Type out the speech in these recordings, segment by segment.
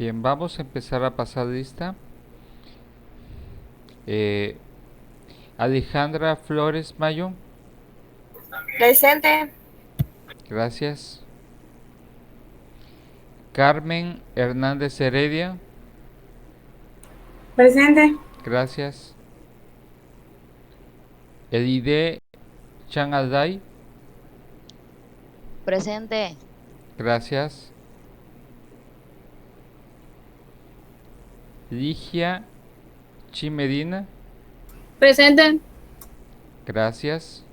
Bien, vamos a empezar a pasar lista. Eh, Alejandra Flores Mayo, Presente. gracias. Carmen Hernández Heredia, Presente. gracias. Elide Chan Alday, Presente. gracias. Ligia Chimedina, Presente. gracias.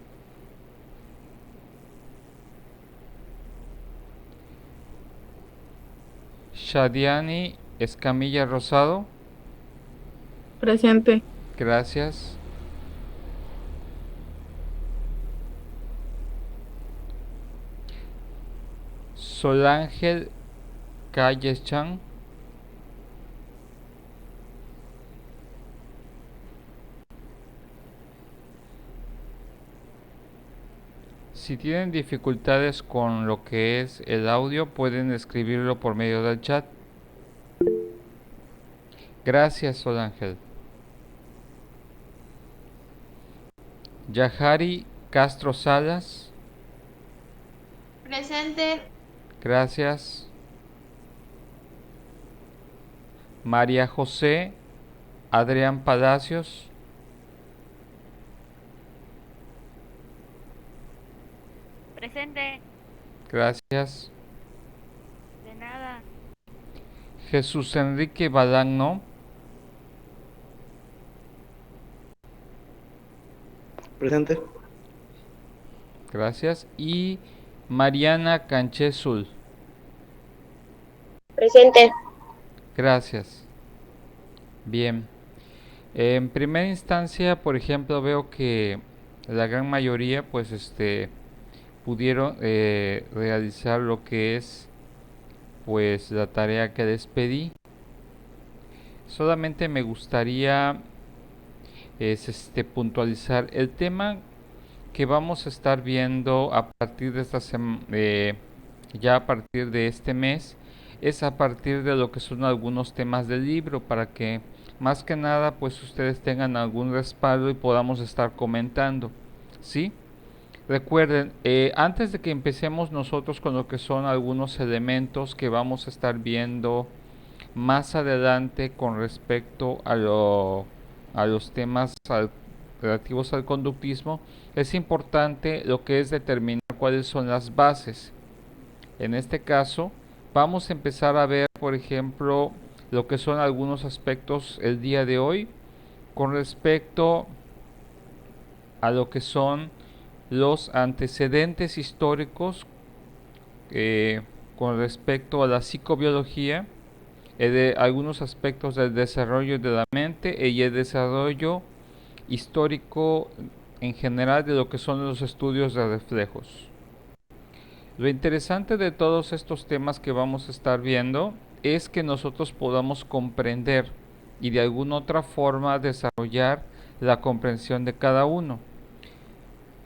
Shadiani Escamilla Rosado, Presente. gracias. Solángel Calles Chan, si tienen dificultades con lo que es el audio, pueden escribirlo por medio del chat. Gracias, Solángel. Yahari Castro Salas, Presente. gracias. María José Adrián Palacios, Presente. gracias. De nada. Jesús Enrique Balagno, Presente. gracias. Y Mariana Canchezul, Presente. gracias. Bien. En primera instancia, por ejemplo, veo que la gran mayoría, pues, pudieron realizar lo que es, pues, la tarea que les pedí. Solamente me gustaría puntualizar el tema que vamos a estar viendo a partir de ya a partir de este mes, es a partir de lo que son algunos temas del libro, para que más que nada pues ustedes tengan algún respaldo y podamos estar comentando, ¿sí? Recuerden, antes de que empecemos nosotros con lo que son algunos elementos que vamos a estar viendo más adelante con respecto a los temas relativos al conductismo, es importante lo que es determinar cuáles son las bases. En este caso, vamos a empezar a ver, por ejemplo, lo que son algunos aspectos el día de hoy con respecto a lo que son los antecedentes históricos con respecto a la psicobiología, de algunos aspectos del desarrollo de la mente y el desarrollo histórico en general de lo que son los estudios de reflejos. Lo interesante de todos estos temas que vamos a estar viendo es que nosotros podamos comprender y de alguna otra forma desarrollar la comprensión de cada uno.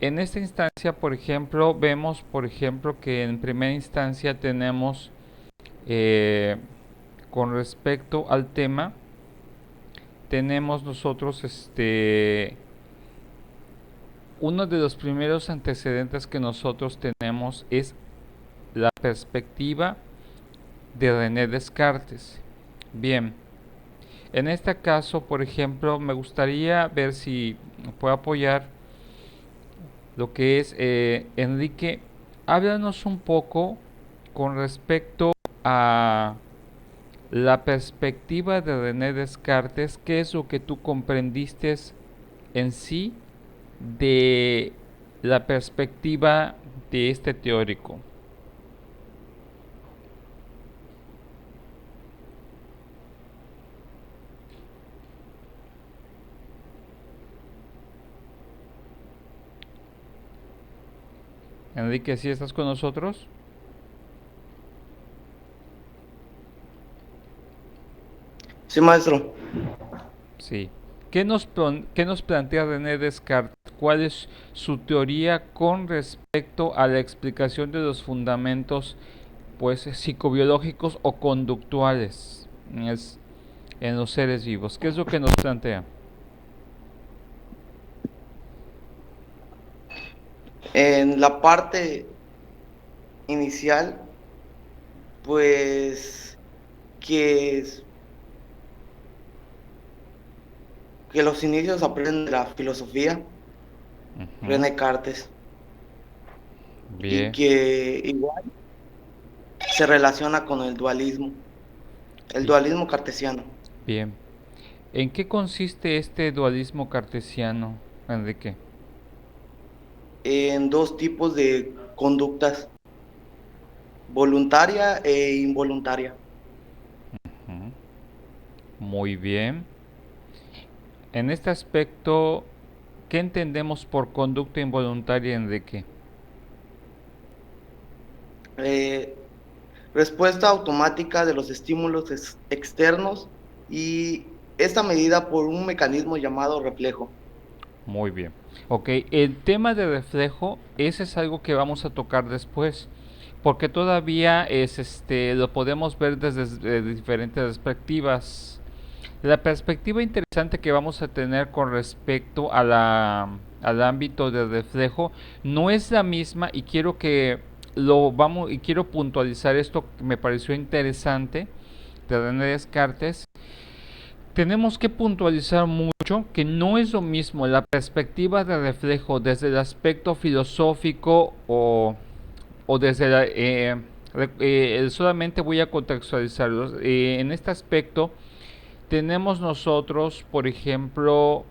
En esta instancia, por ejemplo, vemos, por ejemplo, que en primera instancia tenemos con respecto al tema, tenemos nosotros uno de los primeros antecedentes que nosotros tenemos es la perspectiva de René Descartes. Bien, en este caso, por ejemplo, me gustaría ver si puedo apoyar lo que es Enrique. Háblanos un poco con respecto a la perspectiva de René Descartes. ¿Qué es lo que tú comprendiste en sí de la perspectiva de este teórico? Enrique, ¿sí estás con nosotros? Sí, maestro. Sí. ¿Qué nos plantea René Descartes? ¿Cuál es su teoría con respecto a la explicación de los fundamentos, pues, psicobiológicos o conductuales? en los seres vivos. ¿Qué es lo que nos plantea? En la parte inicial, pues que, que los inicios aprenden de la filosofía, Ujú. René Descartes, y Bien, que igual se relaciona con el y- dualismo cartesiano, bien. ¿En qué consiste este dualismo cartesiano, Enrique? en dos tipos de conductas, voluntaria e involuntaria. Ujú. Muy bien. En este aspecto, ¿qué entendemos por conducta involuntaria, Enrique? Eh, Respuesta automática de los estímulos externos y esta medida por un mecanismo llamado reflejo. Muy bien. Ok, el tema de reflejo, ese es algo que vamos a tocar después, porque todavía lo podemos ver desde diferentes perspectivas. La perspectiva interesante que vamos a tener con respecto a al ámbito de reflejo no es la misma y quiero que y quiero puntualizar esto que me pareció interesante de René Descartes. Tenemos que puntualizar mucho que no es lo mismo la perspectiva de reflejo desde el aspecto filosófico o desde solamente voy a contextualizarlos. En este aspecto tenemos nosotros, por ejemplo,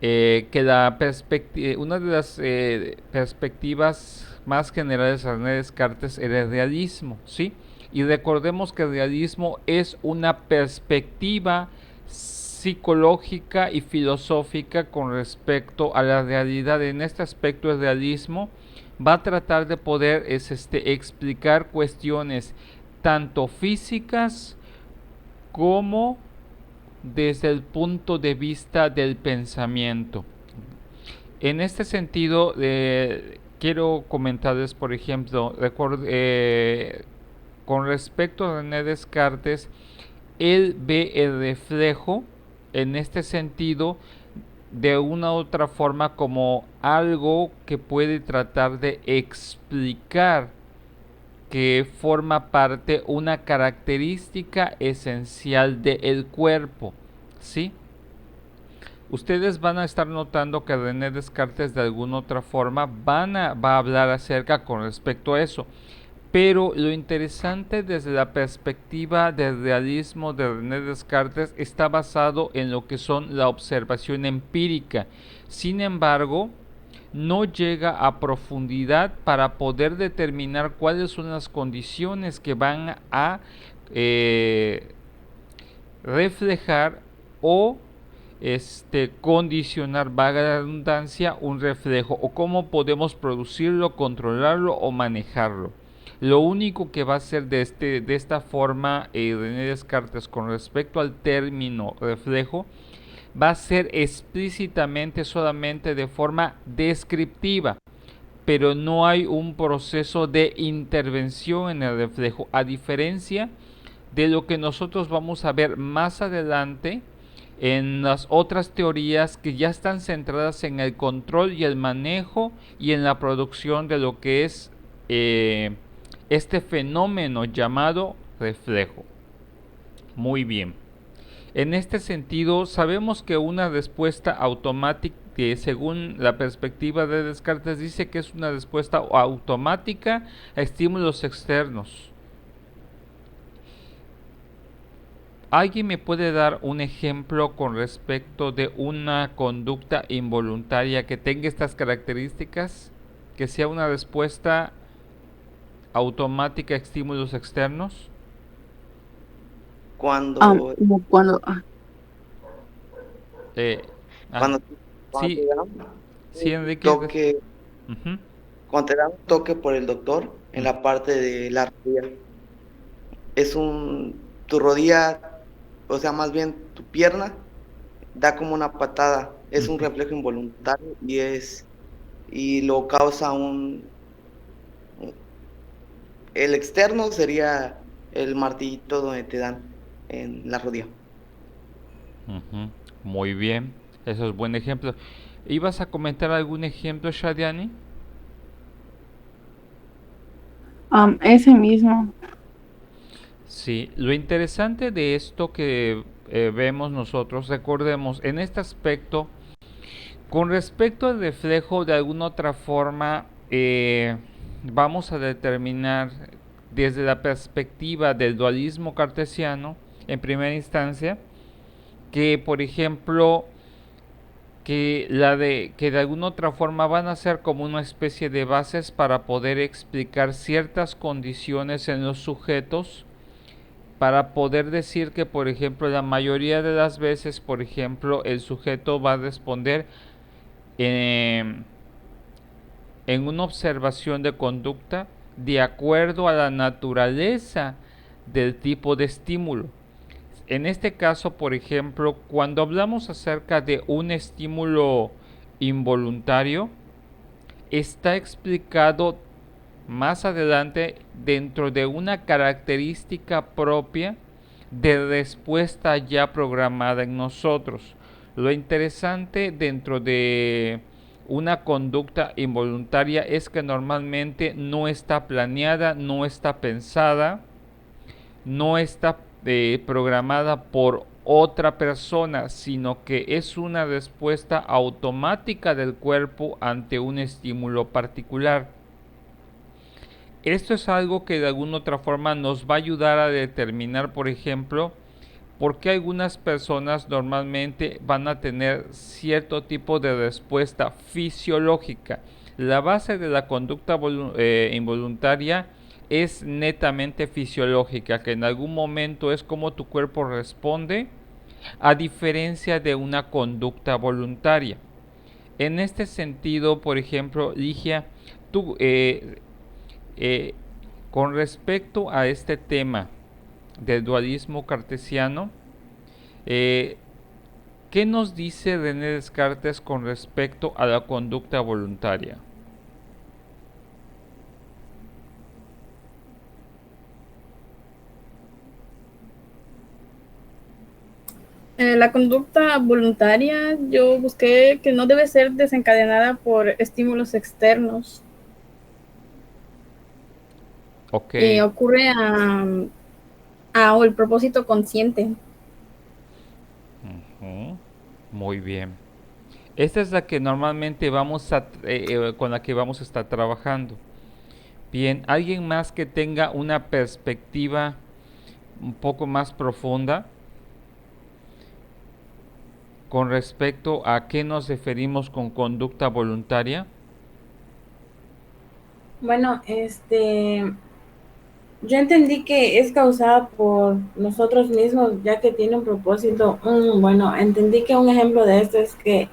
que una de las perspectivas más generales de René Descartes era el realismo, ¿sí? Y recordemos que el realismo es una perspectiva psicológica y filosófica con respecto a la realidad. En este aspecto el realismo va a tratar de poder explicar cuestiones tanto físicas como desde el punto de vista del pensamiento. En este sentido, quiero comentarles, por ejemplo, con respecto a René Descartes, él ve el reflejo en este sentido de una u otra forma como algo que puede tratar de explicar que forma parte una característica esencial del cuerpo, ¿sí? Ustedes van a estar notando que René Descartes de alguna otra forma va a hablar acerca con respecto a eso. Pero lo interesante desde la perspectiva del realismo de René Descartes está basado en lo que son la observación empírica. Sin embargo, no llega a profundidad para poder determinar cuáles son las condiciones que van a eh, reflejar o condicionar, vaga la redundancia, un reflejo o cómo podemos producirlo, controlarlo o manejarlo. Lo único que va a hacer de esta forma René Descartes con respecto al término reflejo va a ser explícitamente solamente de forma descriptiva, pero no hay un proceso de intervención en el reflejo, a diferencia de lo que nosotros vamos a ver más adelante en las otras teorías que ya están centradas en el control y el manejo y en la producción de lo que es este fenómeno llamado reflejo. Muy bien. En este sentido, sabemos que una respuesta automática, según la perspectiva de Descartes, dice que es una respuesta automática a estímulos externos. ¿Alguien me puede dar un ejemplo con respecto de una conducta involuntaria que tenga estas características? Que sea una respuesta automática a estímulos externos. Cuando, Como cuando, Eh, ah, cuando, cuando te sí, dan sí, un Enrique. toque, Ujú. cuando te dan un toque por el doctor en la parte de la rodilla, tu rodilla, o sea, más bien tu pierna, da como una patada, es un Ujú. reflejo involuntario y lo causa el externo sería el martillito donde te dan en la rodilla. Ujú, muy bien, eso es buen ejemplo. ¿Ibas a comentar algún ejemplo, Shadiani? Ese mismo. Sí, lo interesante de esto que vemos nosotros, recordemos, en este aspecto, con respecto al reflejo, de alguna otra forma, vamos a determinar desde la perspectiva del dualismo cartesiano, en primera instancia, que por ejemplo, que de alguna otra forma van a ser como una especie de bases para poder explicar ciertas condiciones en los sujetos, para poder decir que, por ejemplo, la mayoría de las veces, por ejemplo, el sujeto va a responder en, en una observación de conducta de acuerdo a la naturaleza del tipo de estímulo. En este caso, por ejemplo, cuando hablamos acerca de un estímulo involuntario, está explicado más adelante dentro de una característica propia de respuesta ya programada en nosotros. Lo interesante dentro de una conducta involuntaria es que normalmente no está planeada, no está pensada, no está programada por otra persona, sino que es una respuesta automática del cuerpo ante un estímulo particular. Esto es algo que de alguna otra forma nos va a ayudar a determinar, por ejemplo, por qué algunas personas normalmente van a tener cierto tipo de respuesta fisiológica. La base de la conducta involuntaria es netamente fisiológica, que en algún momento es como tu cuerpo responde, a diferencia de una conducta voluntaria. En este sentido, por ejemplo, Ligia, tú, eh, con respecto a este tema del dualismo cartesiano, eh, ¿qué nos dice René Descartes con respecto a la conducta voluntaria? La conducta voluntaria, yo busqué que no debe ser desencadenada por estímulos externos. Ok, Ocurre a el propósito consciente. ujú, muy bien. Esta es la que normalmente con la que vamos a estar trabajando. Bien, ¿alguien más que tenga una perspectiva un poco más profunda con respecto a qué nos referimos con conducta voluntaria? Bueno, yo entendí que es causada por nosotros mismos, ya que tiene un propósito. Bueno, entendí que un ejemplo de esto es que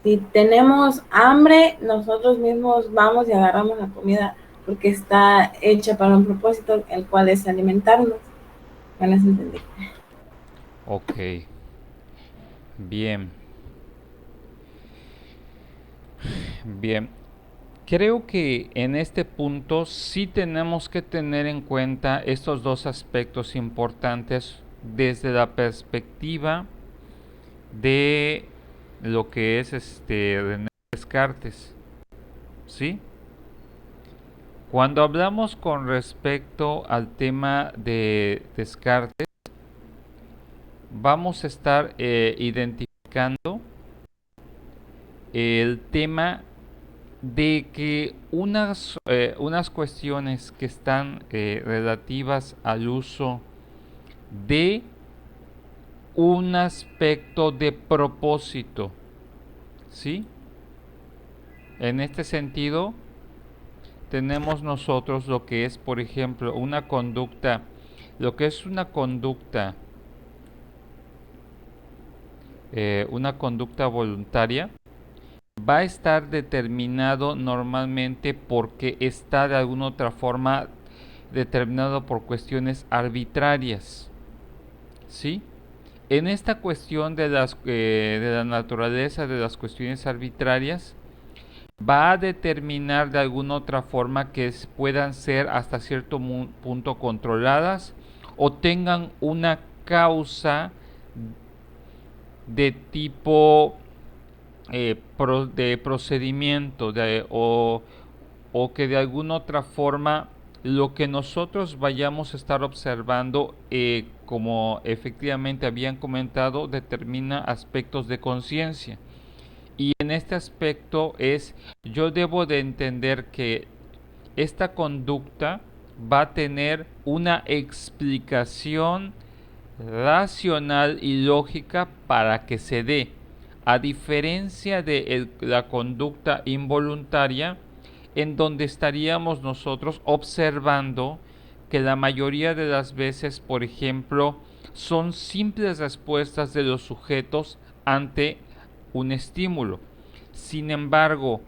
si tenemos hambre, nosotros mismos vamos y agarramos la comida porque está hecha para un propósito, el cual es alimentarnos. Bueno, eso entendí. Ok, bien, bien. Creo que en este punto sí tenemos que tener en cuenta estos dos aspectos importantes desde la perspectiva de lo que es René Descartes, ¿sí? Cuando hablamos con respecto al tema de Descartes, vamos a estar identificando el tema de que unas cuestiones que están relativas al uso de un aspecto de propósito, ¿sí? En este sentido, tenemos nosotros lo que es, por ejemplo, lo que es una conducta voluntaria, va a estar determinado normalmente porque está de alguna otra forma determinado por cuestiones arbitrarias, ¿sí? En esta cuestión de la naturaleza de las cuestiones arbitrarias, va a determinar de alguna otra forma que puedan ser hasta cierto punto controladas o tengan una causa de tipo de procedimiento o que de alguna otra forma lo que nosotros vayamos a estar observando, como efectivamente habían comentado, determina aspectos de conciencia. Y en este aspecto yo debo de entender que esta conducta va a tener una explicación racional y lógica para que se dé, a diferencia de la conducta involuntaria, en donde estaríamos nosotros observando que la mayoría de las veces, por ejemplo, son simples respuestas de los sujetos ante un estímulo. Sin embargo,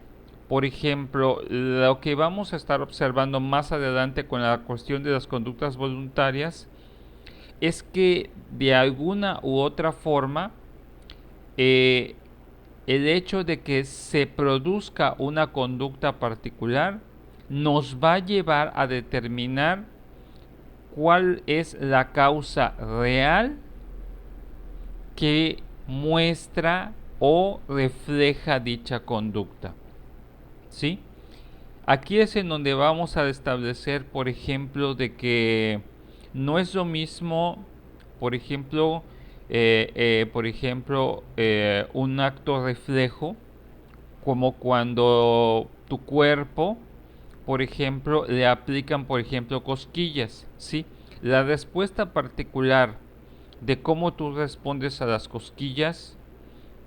por ejemplo, lo que vamos a estar observando más adelante con la cuestión de las conductas voluntarias es que de alguna u otra forma el hecho de que se produzca una conducta particular nos va a llevar a determinar cuál es la causa real que muestra o refleja dicha conducta. ¿Sí? Aquí es en donde vamos a establecer, por ejemplo, de que no es lo mismo, por ejemplo, un acto reflejo, como cuando tu cuerpo, por ejemplo, le aplican, por ejemplo, cosquillas, ¿sí? La respuesta particular de cómo tú respondes a las cosquillas,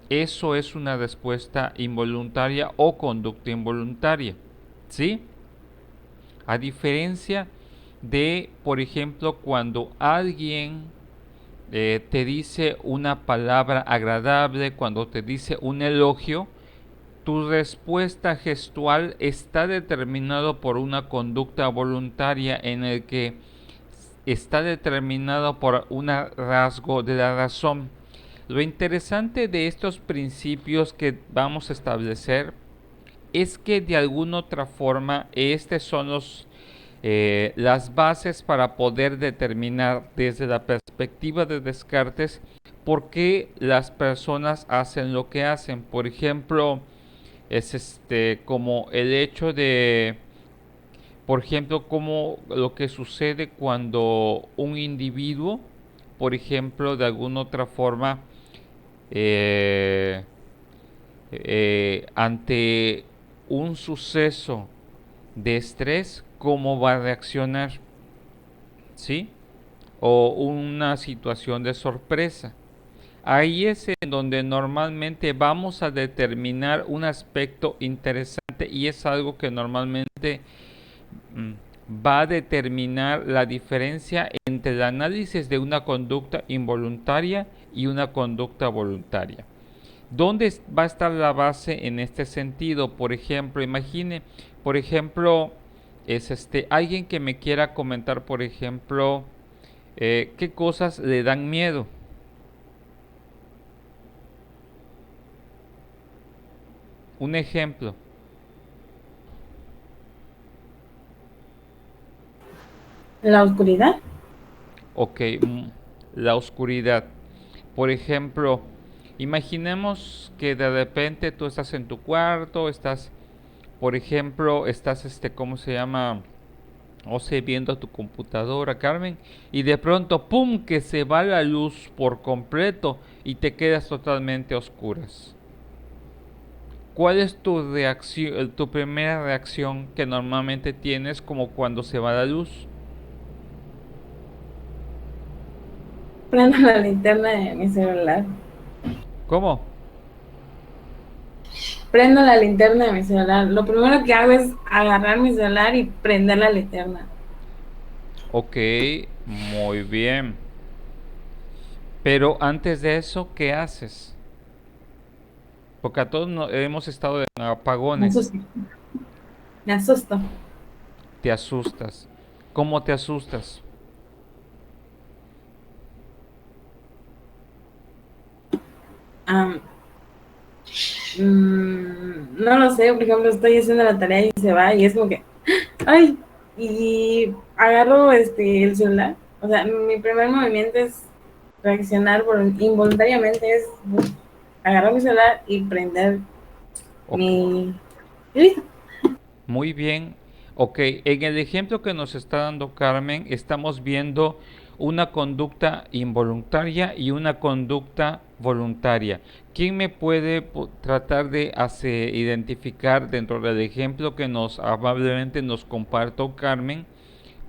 eso es una respuesta involuntaria o conducta involuntaria, ¿sí? A diferencia de, por ejemplo, cuando alguien te dice una palabra agradable, cuando te dice un elogio, tu respuesta gestual está determinado por una conducta voluntaria en el que está determinado por un rasgo de la razón. Lo interesante de estos principios que vamos a establecer es que de alguna otra forma estas son las bases para poder determinar desde la perspectiva de Descartes por qué las personas hacen lo que hacen. Por ejemplo, es como el hecho de, por ejemplo, como lo que sucede cuando un individuo, por ejemplo, de alguna otra forma, ante un suceso de estrés, cómo va a reaccionar, ¿sí? O una situación de sorpresa. Ahí es en donde normalmente vamos a determinar un aspecto interesante y es algo que normalmente va a determinar la diferencia entre el análisis de una conducta involuntaria y una conducta voluntaria. ¿Dónde va a estar la base en este sentido? Por ejemplo, imagine, por ejemplo, alguien que me quiera comentar, por ejemplo, qué cosas le dan miedo. Un ejemplo. La oscuridad. Ok, la oscuridad. Por ejemplo, imaginemos que de repente tú estás en tu cuarto, por ejemplo, ¿cómo se llama? O sea, viendo tu computadora, Carmen, y de pronto, ¡pum!, que se va la luz por completo y te quedas totalmente a oscuras. ¿Cuál es tu reacción, tu primera reacción que normalmente tienes como cuando se va la luz? Prendo la linterna de mi celular. ¿Cómo? Prendo la linterna de mi celular. Lo primero que hago es agarrar mi celular y prender la linterna. Ok, muy bien. Pero antes de eso, ¿qué haces? Porque a todos hemos estado en Me apagones. asusto. Me asusto. Te asustas. ¿Cómo te asustas? No lo sé, por ejemplo, estoy haciendo la tarea y se va y es como que, ay, y agarro el celular O sea, mi primer movimiento es reaccionar involuntariamente, es agarrar mi celular y prender Ok, mi... y listo. muy bien. Ok, en el ejemplo que nos está dando Carmen, estamos viendo una conducta involuntaria y una conducta voluntaria. ¿Quién me puede tratar de identificar dentro del ejemplo que nos amablemente nos compartió Carmen?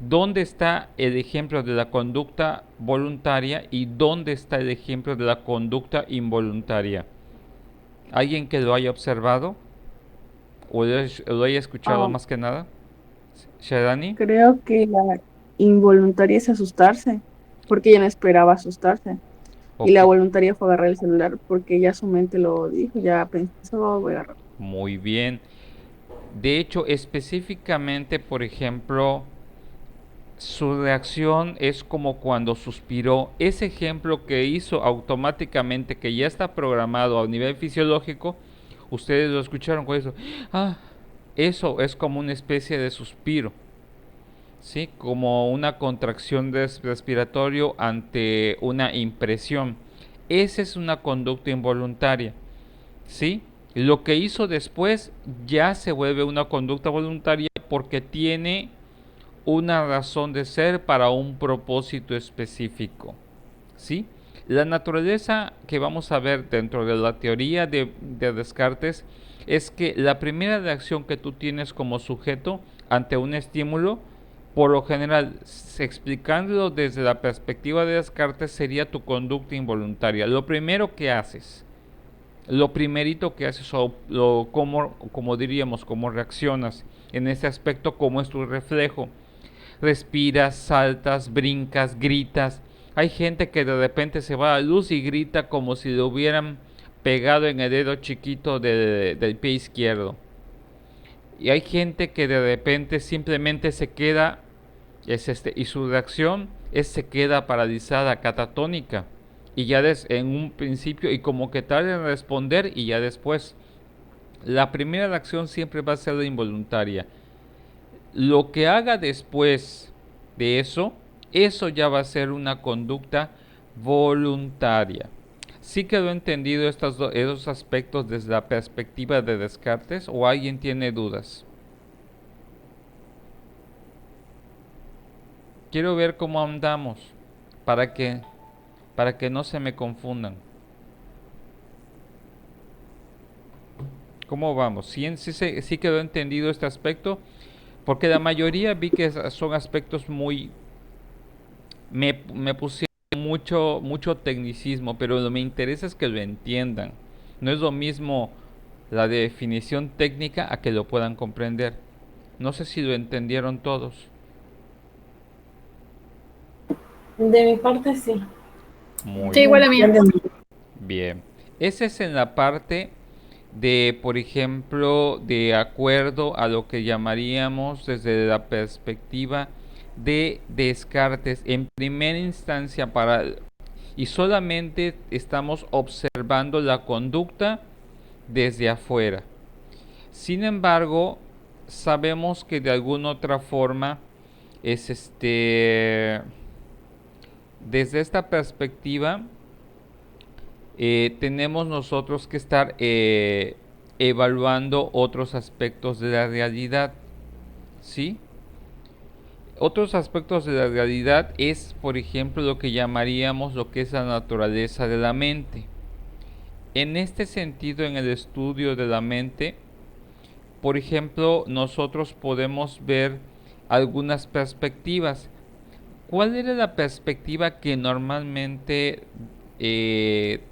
¿Dónde está el ejemplo de la conducta voluntaria y dónde está el ejemplo de la conducta involuntaria? ¿Alguien que lo haya observado o lo haya escuchado Ah, más que nada? ¿Shadani? creo que la involuntaria es asustarse, porque ella no esperaba asustarse. Y Ok, la voluntaria fue agarrar el celular porque ya su mente lo dijo, ya pensó, "Oh, voy a agarrar". muy bien. De hecho, específicamente, por ejemplo, su reacción es como cuando suspiró. Ese ejemplo que hizo automáticamente, que ya está programado a nivel fisiológico, ustedes lo escucharon con eso. Ah, eso es como una especie de suspiro, ¿sí? Como una contracción respiratorio ante una impresión. Esa es una conducta involuntaria, ¿sí? Lo que hizo después ya se vuelve una conducta voluntaria porque tiene una razón de ser para un propósito específico, ¿sí? La naturaleza que vamos a ver dentro de la teoría de Descartes es que la primera reacción que tú tienes como sujeto ante un estímulo, por lo general, explicándolo desde la perspectiva de Descartes, sería tu conducta involuntaria. Lo primero que haces, lo primerito que haces o como diríamos, cómo reaccionas en ese aspecto, cómo es tu reflejo. Respiras, saltas, brincas, gritas. Hay gente que de repente se va a la luz y grita como si le hubieran pegado en el dedo chiquito del pie izquierdo. Y hay gente que de repente simplemente se queda, y su reacción se queda paralizada, catatónica. Y ya en un principio, y como que tarda en responder, y ya después. La primera reacción siempre va a ser la involuntaria. Lo que haga después de eso, eso ya va a ser una conducta voluntaria. ¿Sí quedó entendido esos aspectos desde la perspectiva de Descartes o alguien tiene dudas? Quiero ver cómo andamos para que, para que no se me confundan. ¿Cómo vamos? ¿Sí quedó entendido este aspecto? Porque la mayoría vi que son aspectos muy... Me pusieron mucho tecnicismo, pero lo que me interesa es que lo entiendan. No es lo mismo la definición técnica a que lo puedan comprender. No sé si lo entendieron todos. De mi parte, sí. Muy Sí, bien. igual a mí. Bien. Ese es en la parte de, por ejemplo, de acuerdo a lo que llamaríamos desde la perspectiva de Descartes. En primera instancia, y solamente estamos observando la conducta desde afuera. Sin embargo, sabemos que de alguna otra forma es desde esta perspectiva tenemos nosotros que estar evaluando otros aspectos de la realidad, ¿sí? Otros aspectos de la realidad es, por ejemplo, lo que llamaríamos lo que es la naturaleza de la mente. En este sentido, en el estudio de la mente, por ejemplo, nosotros podemos ver algunas perspectivas. ¿Cuál era la perspectiva que normalmente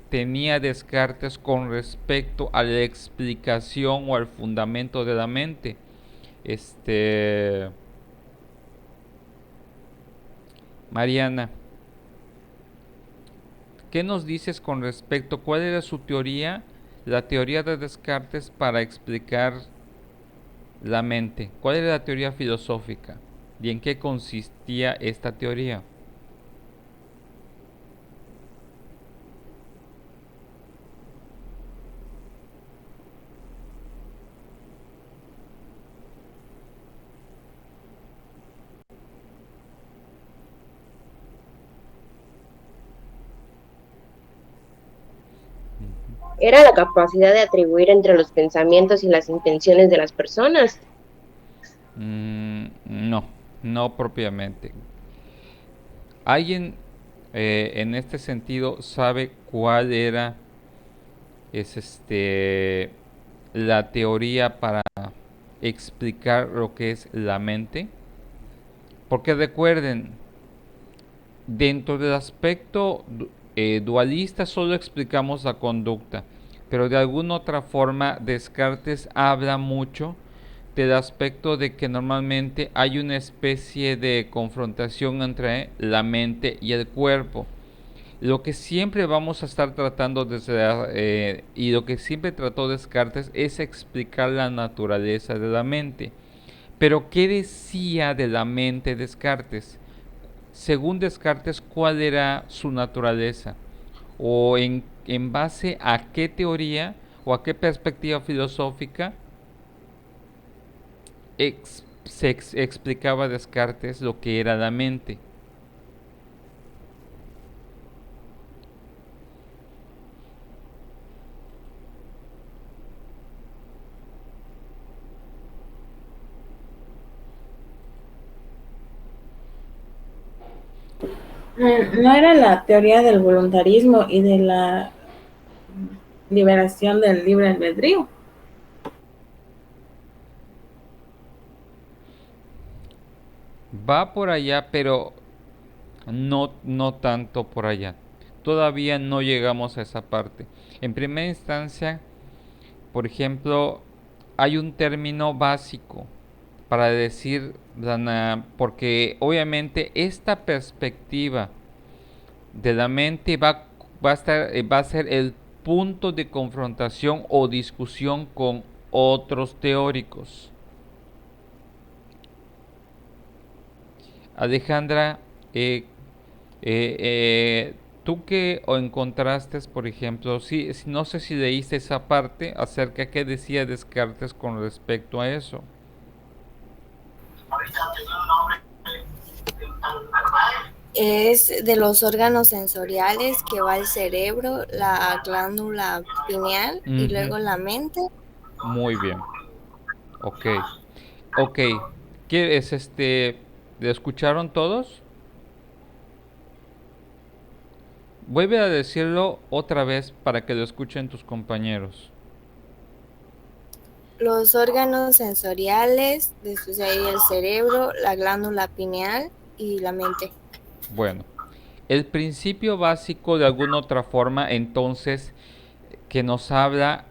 tenía Descartes con respecto a la explicación o al fundamento de la mente? Este, Mariana, ¿qué nos dices con respecto? ¿Cuál era su teoría, la teoría de Descartes para explicar la mente? ¿Cuál era la teoría filosófica? ¿Y en qué consistía esta teoría? era la capacidad de atribuir entre los pensamientos y las intenciones de las personas. No, no propiamente. ¿Alguien en este sentido sabe cuál era la teoría para explicar lo que es la mente? Porque recuerden, dentro del aspecto dualista solo explicamos la conducta, pero de alguna otra forma Descartes habla mucho del aspecto de que normalmente hay una especie de confrontación entre la mente y el cuerpo. Lo que siempre vamos a estar tratando y lo que siempre trató Descartes es explicar la naturaleza de la mente. Pero ¿qué decía de la mente Descartes? Según Descartes, ¿cuál era su naturaleza? ¿O en base a qué teoría o a qué perspectiva filosófica explicaba Descartes lo que era la mente? No era la teoría del voluntarismo y de la liberación del libre albedrío. Va por allá, pero no tanto por allá. Todavía no llegamos a esa parte. En primera instancia, por ejemplo, hay un término básico para decir, porque obviamente esta perspectiva de la mente va a ser el punto de confrontación o discusión con otros teóricos. Alejandra, tú que encontraste, por ejemplo, no sé si leíste esa parte acerca de qué decía Descartes con respecto a eso. Es de los órganos sensoriales que va el cerebro, la glándula pineal y luego la mente. Muy bien. Ok. Ok. ¿Qué es ¿lo escucharon todos? Vuelve a decirlo otra vez para que lo escuchen tus compañeros. Los órganos sensoriales, después de ahí el cerebro, la glándula pineal y la mente. Bueno, el principio básico de alguna otra forma, entonces, que nos habla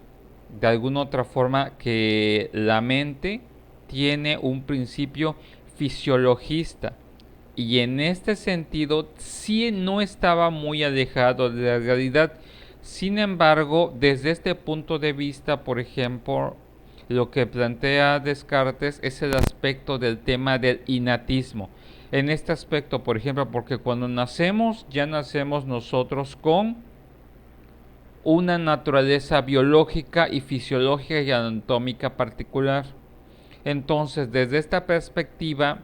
de alguna otra forma que la mente tiene un principio fisiologista. Y en este sentido, sí no estaba muy alejado de la realidad. Sin embargo, desde este punto de vista, por ejemplo, lo que plantea Descartes es el aspecto del tema del innatismo. En este aspecto, por ejemplo, porque cuando nacemos, ya nacemos nosotros con una naturaleza biológica y fisiológica y anatómica particular. Entonces, desde esta perspectiva,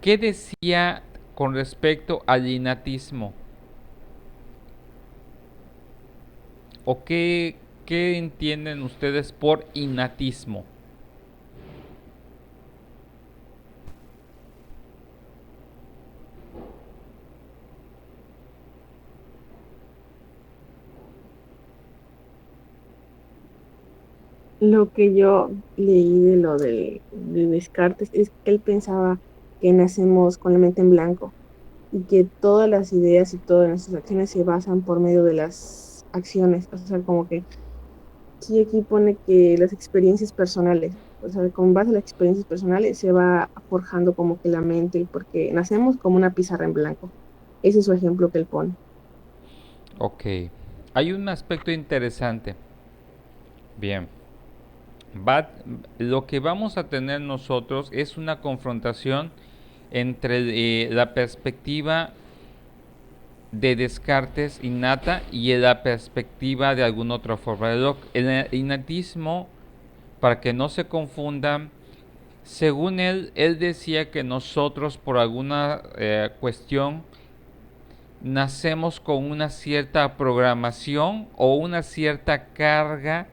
¿qué decía con respecto al innatismo? ¿O qué entienden ustedes por innatismo? Lo que yo leí de lo de Descartes es que él pensaba que nacemos con la mente en blanco y que todas las ideas y todas nuestras acciones se basan por medio de las acciones. O sea, como que sí aquí pone que las experiencias personales, o sea, con base a las experiencias personales se va forjando como que la mente, porque nacemos como una pizarra en blanco. Ese es su ejemplo que él pone. Ok. Hay un aspecto interesante. Bien. Lo que vamos a tener nosotros es una confrontación entre la perspectiva de Descartes innata y la perspectiva de alguna otra forma de Locke. El innatismo, para que no se confundan, según él decía que nosotros por alguna cuestión nacemos con una cierta programación o una cierta carga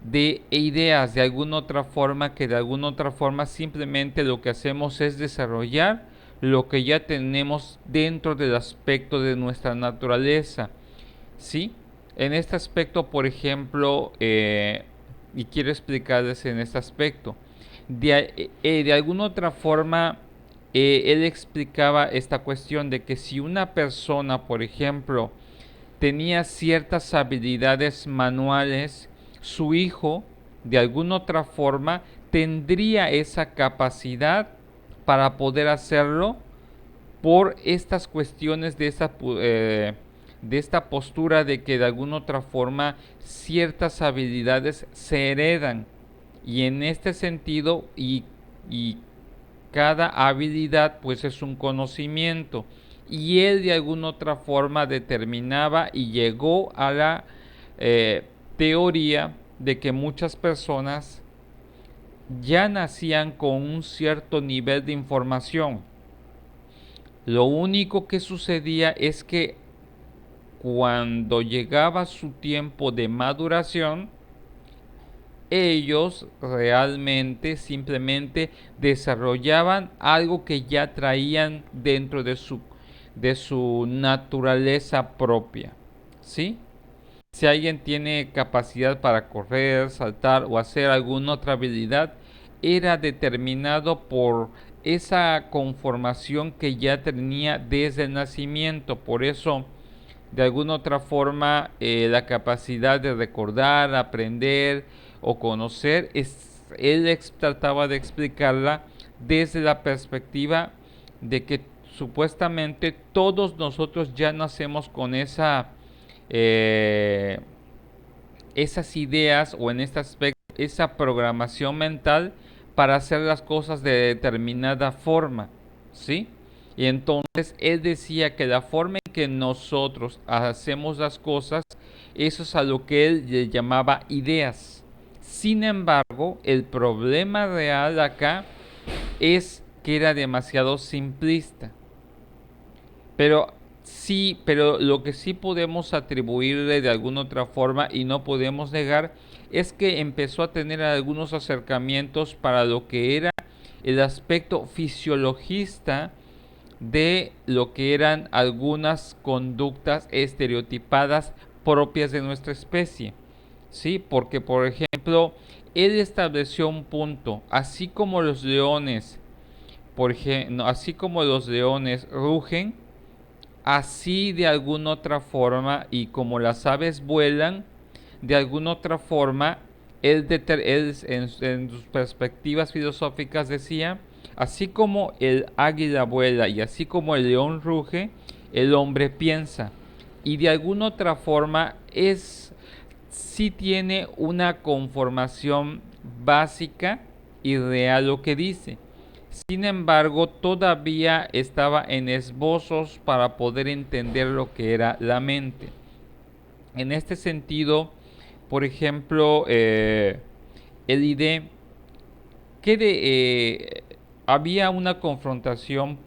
de ideas de alguna otra forma, que de alguna otra forma simplemente lo que hacemos es desarrollar lo que ya tenemos dentro del aspecto de nuestra naturaleza, ¿sí? En este aspecto, por ejemplo, y quiero explicarles en este aspecto, de alguna otra forma, él explicaba esta cuestión de que si una persona, por ejemplo, tenía ciertas habilidades manuales, su hijo, de alguna otra forma, tendría esa capacidad para poder hacerlo por estas cuestiones de esta postura de que de alguna otra forma ciertas habilidades se heredan. Y en este sentido, y cada habilidad pues es un conocimiento, y él de alguna otra forma determinaba y llegó a la teoría de que muchas personas ya nacían con un cierto nivel de información. Lo único que sucedía es que cuando llegaba su tiempo de maduración, ellos realmente simplemente desarrollaban algo que ya traían dentro de su naturaleza propia, ¿sí? Si alguien tiene capacidad para correr, saltar o hacer alguna otra habilidad, era determinado por esa conformación que ya tenía desde el nacimiento. Por eso, de alguna otra forma, la capacidad de recordar, aprender o conocer, él trataba de explicarla desde la perspectiva de que supuestamente todos nosotros ya nacemos con esas ideas, o en este aspecto esa programación mental para hacer las cosas de determinada forma, ¿sí? Y entonces él decía que la forma en que nosotros hacemos las cosas, eso es a lo que él le llamaba ideas. Sin embargo, el problema real acá es que era demasiado simplista. Pero lo que sí podemos atribuirle de alguna otra forma y no podemos negar es que empezó a tener algunos acercamientos para lo que era el aspecto fisiologista de lo que eran algunas conductas estereotipadas propias de nuestra especie, ¿sí? Porque, por ejemplo, él estableció un punto, así como los leones, así como los leones rugen, así de alguna otra forma, y como las aves vuelan, de alguna otra forma, él en sus perspectivas filosóficas decía, así como el águila vuela y así como el león ruge, el hombre piensa. Y de alguna otra forma sí tiene una conformación básica y real lo que dice. Sin embargo, todavía estaba en esbozos para poder entender lo que era la mente. En este sentido, por ejemplo, el ID, había una confrontación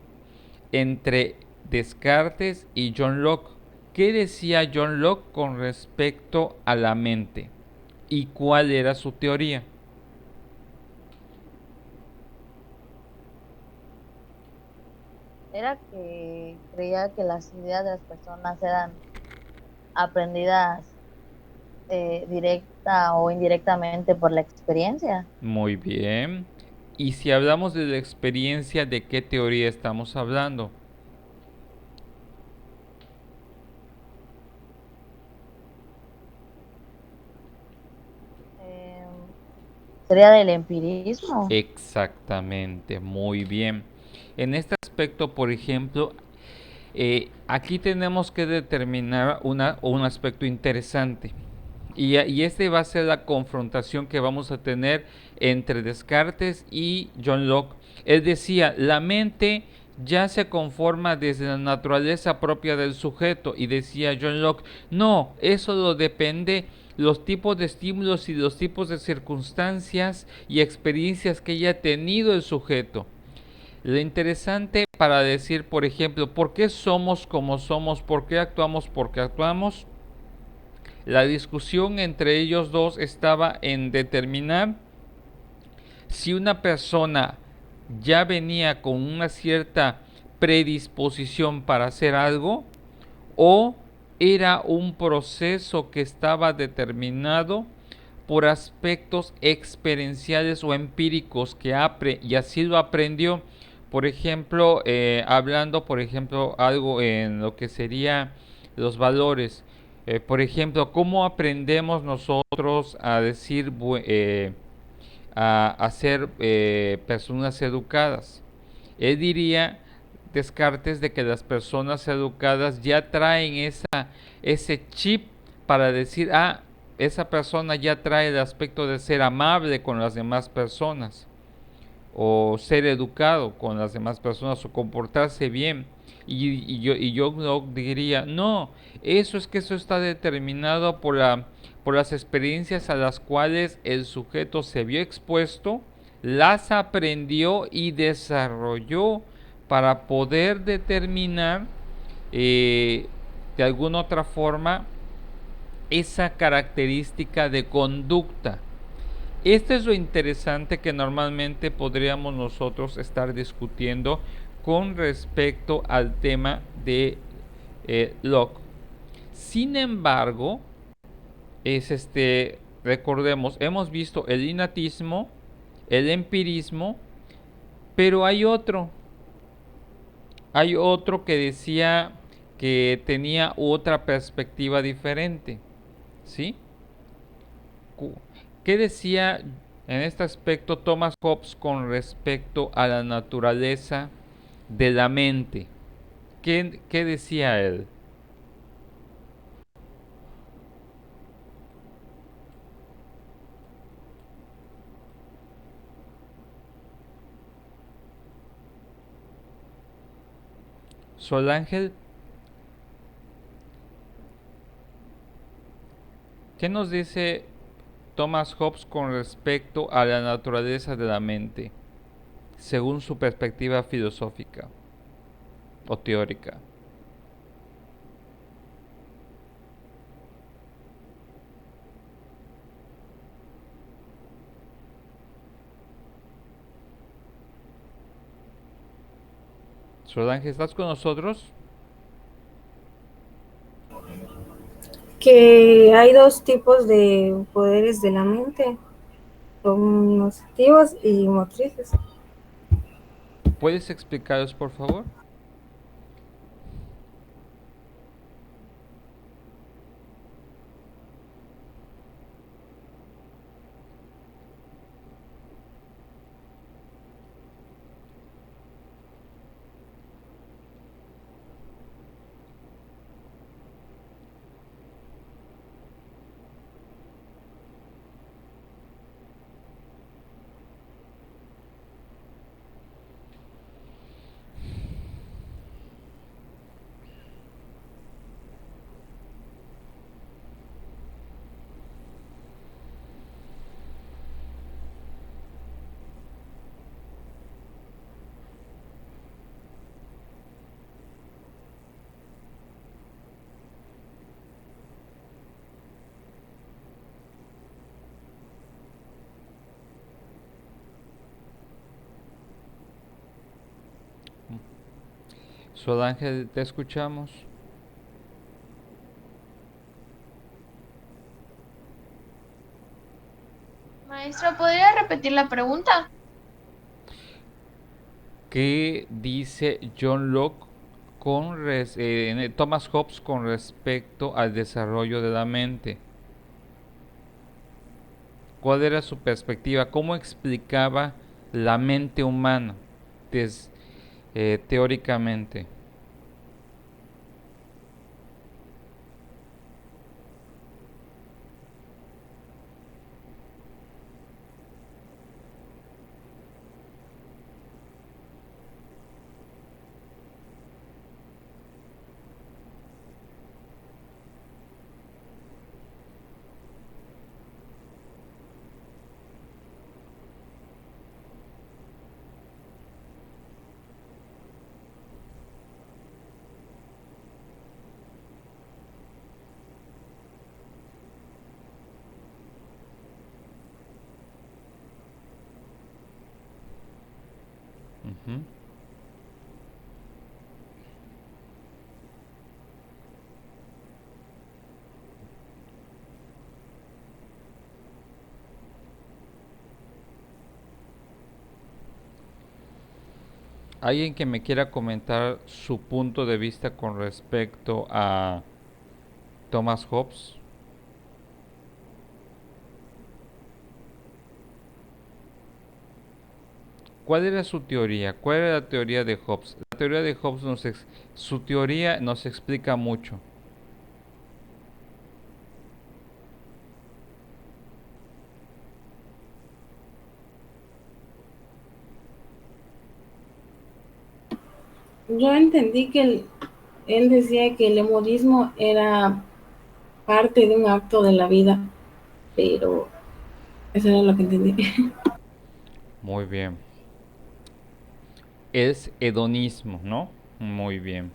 entre Descartes y John Locke. ¿Qué decía John Locke con respecto a la mente? ¿Y cuál era su teoría? Era que creía que las ideas de las personas eran aprendidas directa o indirectamente por la experiencia. Muy bien. Y si hablamos de la experiencia, ¿de qué teoría estamos hablando? Sería del empirismo. Exactamente, muy bien. En este aspecto, por ejemplo, aquí tenemos que determinar un aspecto interesante. Y este va a ser la confrontación que vamos a tener entre Descartes y John Locke. Él decía, la mente ya se conforma desde la naturaleza propia del sujeto. Y decía John Locke, no, eso lo depende los tipos de estímulos y los tipos de circunstancias y experiencias que haya tenido el sujeto. Lo interesante para decir, por ejemplo, ¿por qué somos como somos? ¿Por qué actuamos? ¿Por qué actuamos? La discusión entre ellos dos estaba en determinar si una persona ya venía con una cierta predisposición para hacer algo o era un proceso que estaba determinado por aspectos experienciales o empíricos que y así lo aprendió. Por ejemplo, hablando, por ejemplo, algo en lo que sería los valores. Por ejemplo, ¿cómo aprendemos nosotros a decir, a ser personas educadas? Él diría, Descartes, de que las personas educadas ya traen ese chip para decir, esa persona ya trae el aspecto de ser amable con las demás personas, o ser educado con las demás personas, o comportarse bien. Y yo no diría, no, eso está determinado por las experiencias a las cuales el sujeto se vio expuesto, las aprendió y desarrolló para poder determinar de alguna otra forma esa característica de conducta. Esto es lo interesante que normalmente podríamos nosotros estar discutiendo con respecto al tema de Locke. Sin embargo, recordemos, hemos visto el innatismo, el empirismo, pero hay otro que decía que tenía otra perspectiva diferente, ¿sí? ¿Qué decía en este aspecto Thomas Hobbes con respecto a la naturaleza de la mente? ¿Qué decía él? Sol Ángel, ¿qué nos dice Thomas Hobbes con respecto a la naturaleza de la mente, según su perspectiva filosófica o teórica? Sol Ángel, ¿estás con nosotros? Que hay dos tipos de poderes de la mente, cognitivos y motrices. ¿Puedes explicaros, por favor? Sol Ángel, te escuchamos. Maestro, ¿podría repetir la pregunta? ¿Qué dice John Locke Thomas Hobbes con respecto al desarrollo de la mente? ¿Cuál era su perspectiva? ¿Cómo explicaba la mente humana teóricamente? Ujú. ¿Alguien que me quiera comentar su punto de vista con respecto a Thomas Hobbes? ¿Cuál era su teoría? ¿Cuál era la teoría de Hobbes? La teoría de Hobbes su teoría nos explica mucho. Yo entendí que él decía que el emodismo era parte de un acto de la vida, pero eso era lo que entendí. Muy bien. Es hedonismo, ¿no? Muy bien.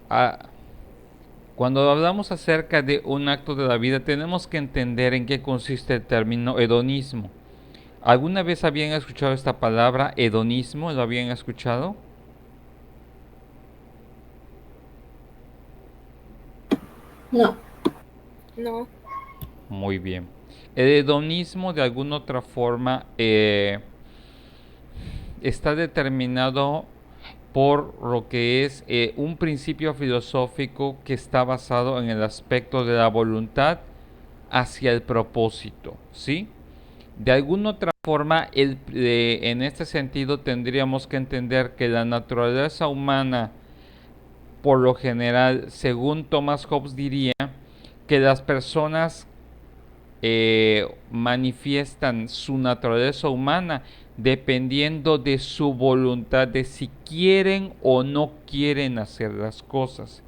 Ah, cuando hablamos acerca de un acto de la vida, tenemos que entender en qué consiste el término hedonismo. ¿Alguna vez habían escuchado esta palabra hedonismo? ¿Lo habían escuchado? No. No. Muy bien. El hedonismo de alguna otra forma está determinado por lo que es un principio filosófico que está basado en el aspecto de la voluntad hacia el propósito, ¿sí? De alguna otra forma, en este sentido tendríamos que entender que la naturaleza humana, por lo general, según Thomas Hobbes diría, que las personas manifiestan su naturaleza humana dependiendo de su voluntad, de si quieren o no quieren hacer las cosas.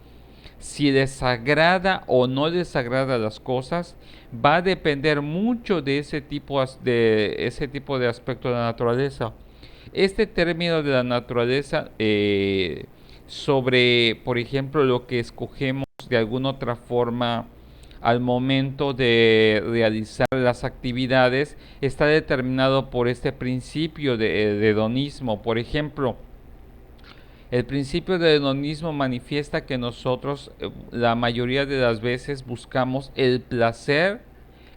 Si les agrada o no les agrada las cosas, va a depender mucho de ese tipo de aspecto de la naturaleza. Este término de la naturaleza sobre, por ejemplo, lo que escogemos de alguna otra forma al momento de realizar las actividades está determinado por este principio de hedonismo. Por ejemplo, el principio de hedonismo manifiesta que nosotros la mayoría de las veces buscamos el placer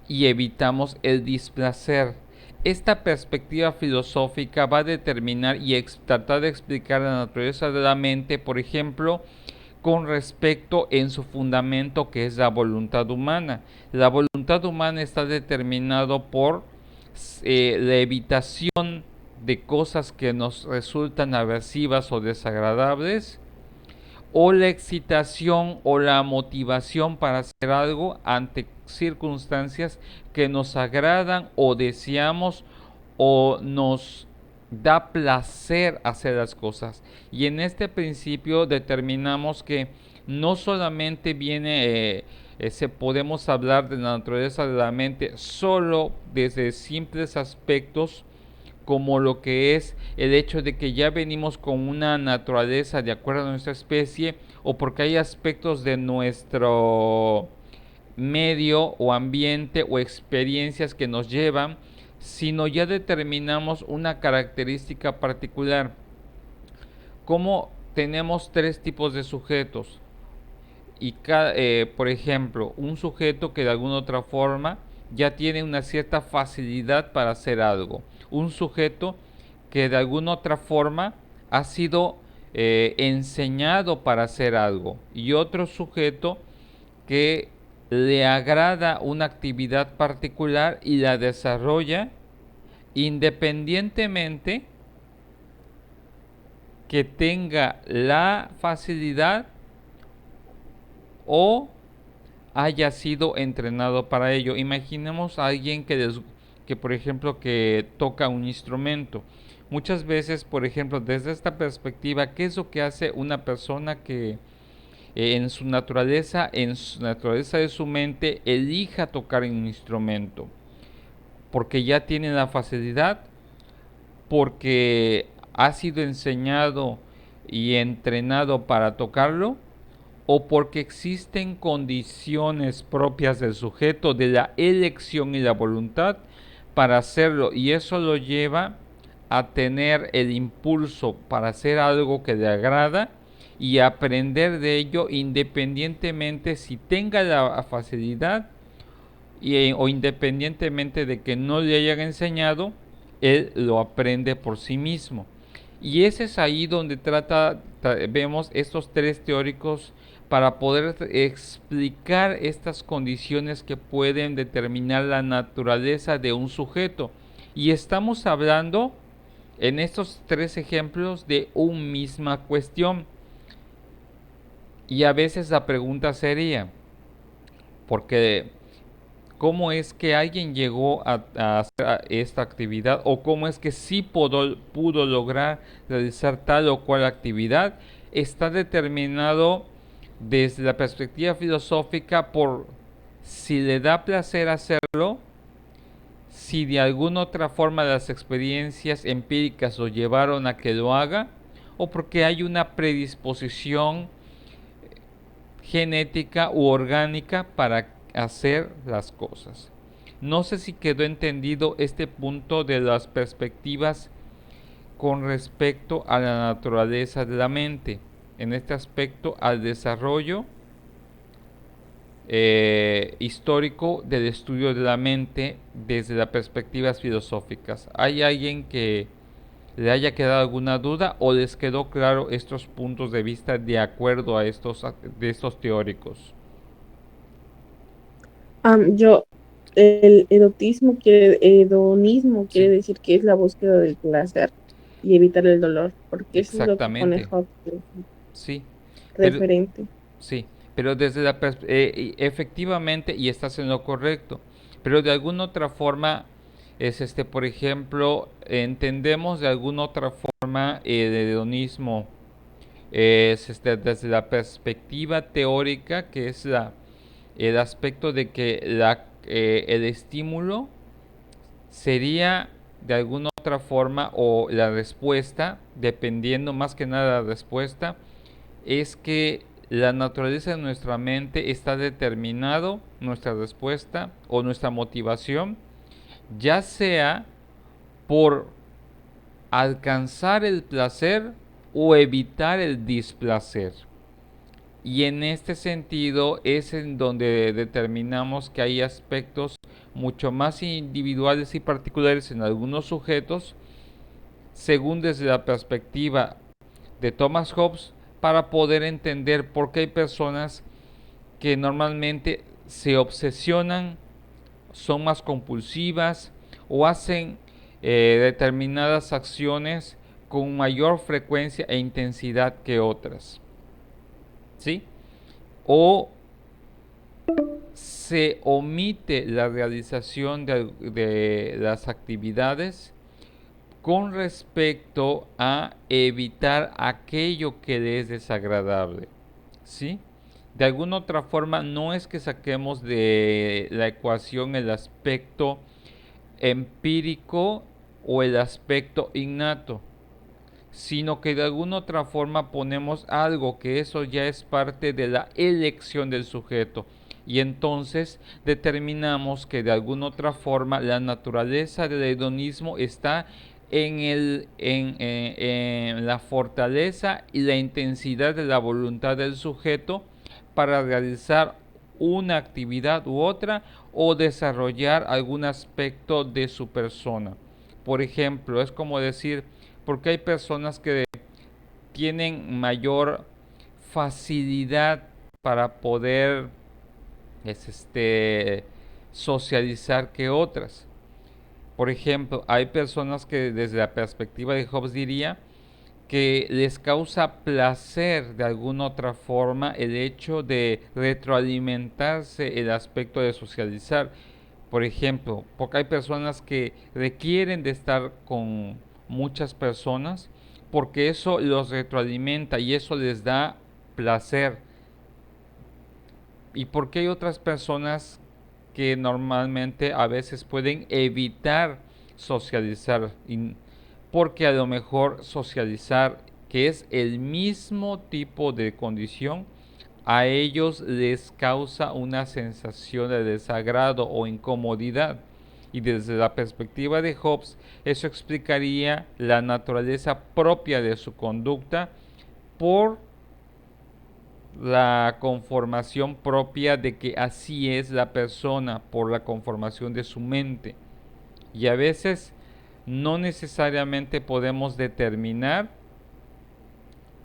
y evitamos el displacer. Esta perspectiva filosófica va a determinar y tratar de explicar la naturaleza de la mente, por ejemplo, con respecto en su fundamento que es la voluntad humana. La voluntad humana está determinado por la evitación de cosas que nos resultan aversivas o desagradables, o la excitación o la motivación para hacer algo ante circunstancias que nos agradan o deseamos o nos da placer hacer las cosas. Y en este principio determinamos que no solamente viene, podemos hablar de la naturaleza de la mente solo desde simples aspectos como lo que es el hecho de que ya venimos con una naturaleza de acuerdo a nuestra especie, o porque hay aspectos de nuestro medio o ambiente o experiencias que nos llevan, sino ya determinamos una característica particular. Como tenemos tres tipos de sujetos y por ejemplo, un sujeto que de alguna otra forma ya tiene una cierta facilidad para hacer algo, un sujeto que de alguna otra forma ha sido enseñado para hacer algo, y otro sujeto que le agrada una actividad particular y la desarrolla independientemente que tenga la facilidad o haya sido entrenado para ello. Imaginemos a alguien que por ejemplo, que toca un instrumento. Muchas veces, por ejemplo, desde esta perspectiva, ¿qué es lo que hace una persona que en su naturaleza de su mente, elija tocar un instrumento? Porque ya tiene la facilidad, porque ha sido enseñado y entrenado para tocarlo, o porque existen condiciones propias del sujeto, de la elección y la voluntad para hacerlo, y eso lo lleva a tener el impulso para hacer algo que le agrada y aprender de ello independientemente si tenga la facilidad o independientemente de que no le hayan enseñado, él lo aprende por sí mismo. Y ese es ahí donde vemos estos tres teóricos para poder explicar estas condiciones que pueden determinar la naturaleza de un sujeto. Y estamos hablando en estos tres ejemplos de una misma cuestión. Y a veces la pregunta sería, porque ¿cómo es que alguien llegó a hacer esta actividad? ¿O cómo es que sí pudo lograr realizar tal o cual actividad? Está determinado desde la perspectiva filosófica por si le da placer hacerlo, si de alguna otra forma las experiencias empíricas lo llevaron a que lo haga, o porque hay una predisposición genética u orgánica para hacer las cosas. No sé si quedó entendido este punto de las perspectivas con respecto a la naturaleza de la mente, en este aspecto al desarrollo histórico del estudio de la mente desde las perspectivas filosóficas. ¿Hay alguien que le haya quedado alguna duda o les quedó claro estos puntos de vista de acuerdo a estos teóricos? El hedonismo quiere decir que es la búsqueda del placer y evitar el dolor, porque eso es lo que pone Hobbes sí, referente. Sí, pero desde la efectivamente, y estás en lo correcto, pero de alguna otra forma es por ejemplo, entendemos de alguna otra forma el hedonismo es desde la perspectiva teórica, que es el aspecto de que el estímulo sería de alguna otra forma, o la respuesta, dependiendo más que nada de la respuesta, es que la naturaleza de nuestra mente está determinado, nuestra respuesta o nuestra motivación, ya sea por alcanzar el placer o evitar el displacer. Y en este sentido es en donde determinamos que hay aspectos mucho más individuales y particulares en algunos sujetos, según desde la perspectiva de Thomas Hobbes, para poder entender por qué hay personas que normalmente se obsesionan, son más compulsivas o hacen determinadas acciones con mayor frecuencia e intensidad que otras. ¿Sí? O se omite la realización de las actividades con respecto a evitar aquello que le es desagradable. ¿Sí? De alguna otra forma, no es que saquemos de la ecuación el aspecto empírico o el aspecto innato, sino que de alguna otra forma ponemos algo que eso ya es parte de la elección del sujeto, y entonces determinamos que de alguna otra forma la naturaleza del hedonismo está en la fortaleza y la intensidad de la voluntad del sujeto para realizar una actividad u otra o desarrollar algún aspecto de su persona. Por ejemplo, es como decir, porque hay personas que tienen mayor facilidad para poder socializar que otras. Por ejemplo, hay personas que desde la perspectiva de Hobbes diría que les causa placer de alguna otra forma el hecho de retroalimentarse el aspecto de socializar. Por ejemplo, porque hay personas que requieren de estar con muchas personas porque eso los retroalimenta y eso les da placer. Y porque hay otras personas que normalmente a veces pueden evitar socializar, porque a lo mejor socializar, que es el mismo tipo de condición, a ellos les causa una sensación de desagrado o incomodidad. Y desde la perspectiva de Hobbes, eso explicaría la naturaleza propia de su conducta por la conformación propia de que así es la persona, por la conformación de su mente. Y a veces no necesariamente podemos determinar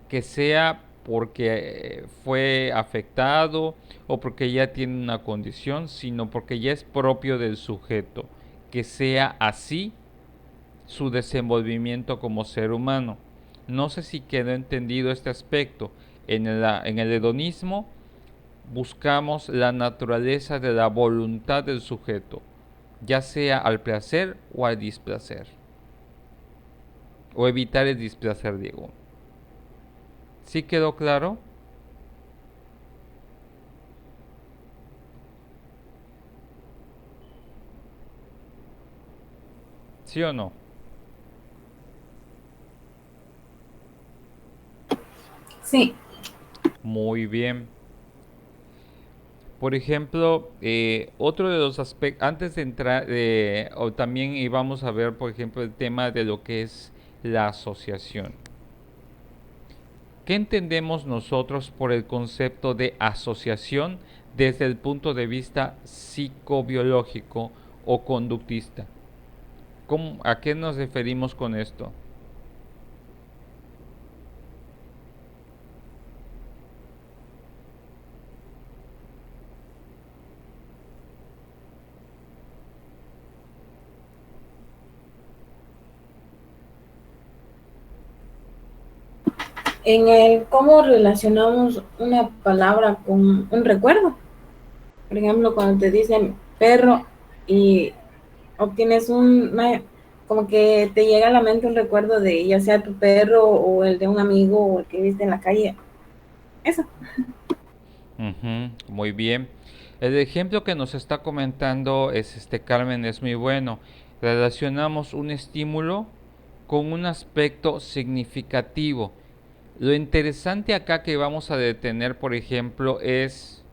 que sea porque fue afectado o porque ya tiene una condición, sino porque ya es propio del sujeto, que sea así su desenvolvimiento como ser humano. No sé si quedó entendido este aspecto. En el hedonismo buscamos la naturaleza de la voluntad del sujeto, ya sea al placer o al displacer, o evitar el displacer, digo. ¿Sí quedó claro? ¿Sí o no? Sí. Muy bien. Por ejemplo, otro de los aspectos, antes de entrar, o también íbamos a ver, por ejemplo, el tema de lo que es la asociación. ¿Qué entendemos nosotros por el concepto de asociación desde el punto de vista psicobiológico o conductista? ¿A qué nos referimos con esto? En el cómo relacionamos una palabra con un recuerdo. Por ejemplo, cuando te dicen perro y obtienes como que te llega a la mente un recuerdo de ya sea tu perro o el de un amigo o el que viste en la calle. Eso. Muy bien. El ejemplo que nos está comentando es Carmen, es muy bueno. Relacionamos un estímulo con un aspecto significativo. Lo interesante acá que vamos a detener, por ejemplo, es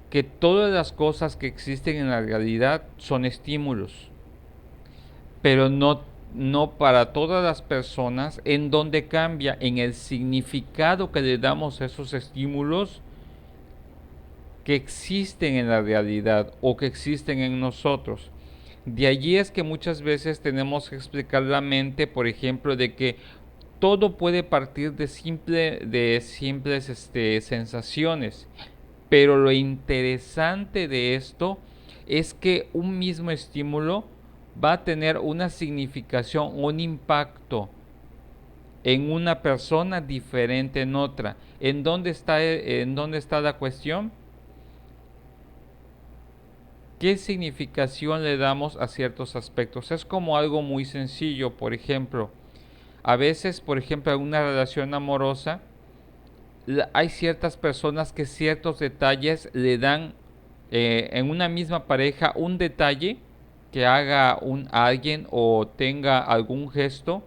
que todas las cosas que existen en la realidad son estímulos, pero no para todas las personas. En donde cambia en el significado que le damos a esos estímulos que existen en la realidad o que existen en nosotros. De allí es que muchas veces tenemos que explicar la mente, por ejemplo, de que todo puede partir de simples sensaciones, pero lo interesante de esto es que un mismo estímulo va a tener una significación, un impacto en una persona diferente en otra. ¿En dónde está la cuestión? ¿Qué significación le damos a ciertos aspectos? Es como algo muy sencillo. Por ejemplo, a veces, por ejemplo, en una relación amorosa, hay ciertas personas que ciertos detalles le dan en una misma pareja un detalle que haga a alguien o tenga algún gesto.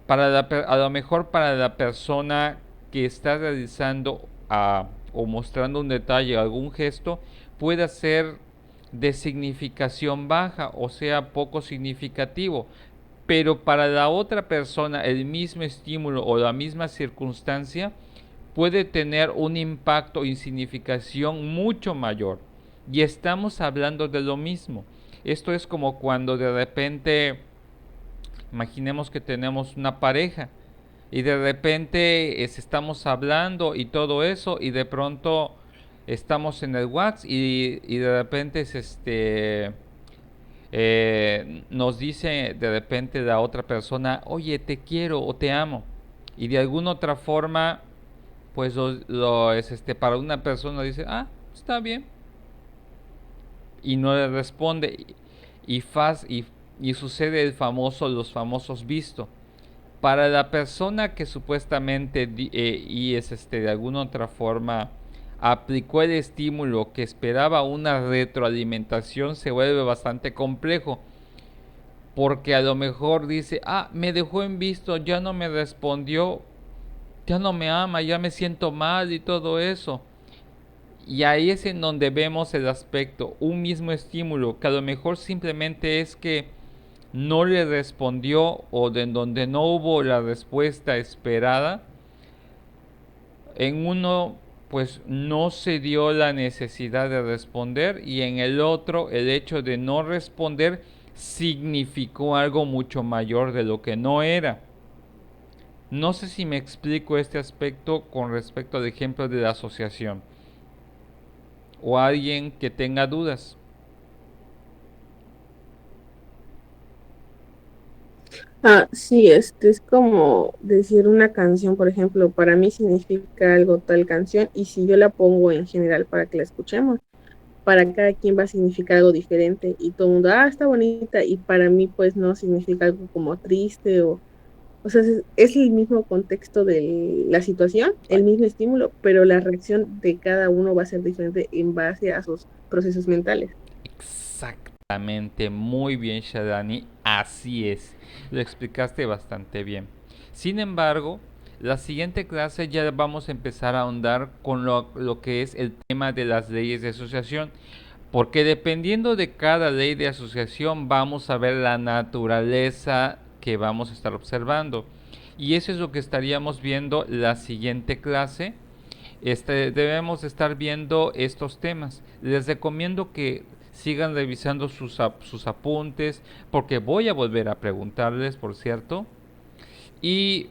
A lo mejor para la persona que está realizando o mostrando un detalle, algún gesto, puede ser de significación baja, o sea, poco significativo, pero para la otra persona el mismo estímulo o la misma circunstancia puede tener un impacto y significación mucho mayor. Y estamos hablando de lo mismo. Esto es como cuando de repente, imaginemos que tenemos una pareja y de repente estamos hablando y todo eso, y de pronto estamos en el WhatsApp y de repente nos dice de repente la otra persona, oye, te quiero o te amo. Y de alguna otra forma, pues para una persona dice, está bien. Y no le responde. Y sucede los famosos visto. Para la persona que supuestamente de alguna otra forma aplicó el estímulo que esperaba una retroalimentación, se vuelve bastante complejo, porque a lo mejor dice, me dejó en visto, ya no me respondió, ya no me ama, ya me siento mal y todo eso. Y ahí es en donde vemos el aspecto, un mismo estímulo, que a lo mejor simplemente es que no le respondió o de donde no hubo la respuesta esperada. En uno pues no se dio la necesidad de responder y en el otro el hecho de no responder significó algo mucho mayor de lo que no era. No sé si me explico este aspecto con respecto al ejemplo de la asociación o alguien que tenga dudas. Sí, es como decir una canción, por ejemplo, para mí significa algo tal canción y si yo la pongo en general para que la escuchemos, para cada quien va a significar algo diferente y todo el mundo, está bonita y para mí pues no significa algo como triste o sea, es el mismo contexto de la situación, el mismo estímulo, pero la reacción de cada uno va a ser diferente en base a sus procesos mentales. Exactamente, muy bien Shadani, así es, lo explicaste bastante bien. Sin embargo, la siguiente clase ya vamos a empezar a ahondar con lo que es el tema de las leyes de asociación, porque dependiendo de cada ley de asociación vamos a ver la naturaleza que vamos a estar observando. Y eso es lo que estaríamos viendo la siguiente clase. Debemos estar viendo estos temas. Les recomiendo que sigan revisando sus apuntes, porque voy a volver a preguntarles, por cierto. Y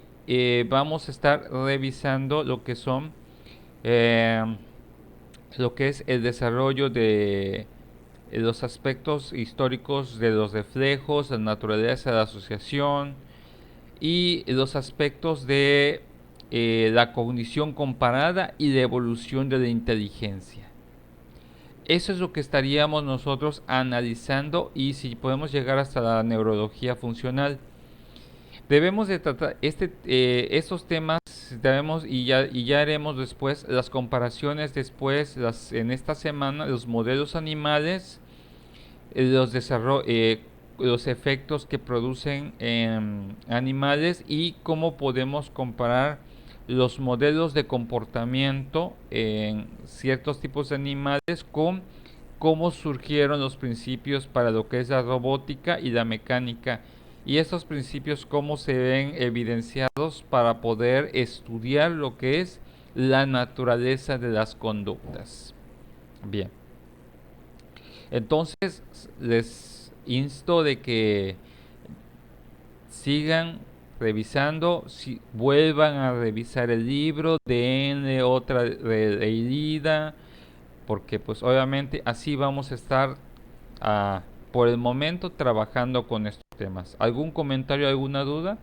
vamos a estar revisando eh, lo que es el desarrollo de los aspectos históricos de los reflejos, la naturaleza de la asociación y los aspectos de la cognición comparada y la evolución de la inteligencia. Eso es lo que estaríamos nosotros analizando y si podemos llegar hasta la neurología funcional. Debemos de tratar estos temas y ya haremos después las comparaciones después en esta semana los modelos animales, los efectos que producen animales y cómo podemos comparar los modelos de comportamiento en ciertos tipos de animales con cómo surgieron los principios para lo que es la robótica y la mecánica y estos principios cómo se ven evidenciados para poder estudiar lo que es la naturaleza de las conductas. Bien. Entonces les insto de que sigan revisando, si vuelvan a revisar el libro, denle otra leída, porque pues obviamente así vamos a estar por el momento trabajando con estos temas. ¿Algún comentario, alguna duda?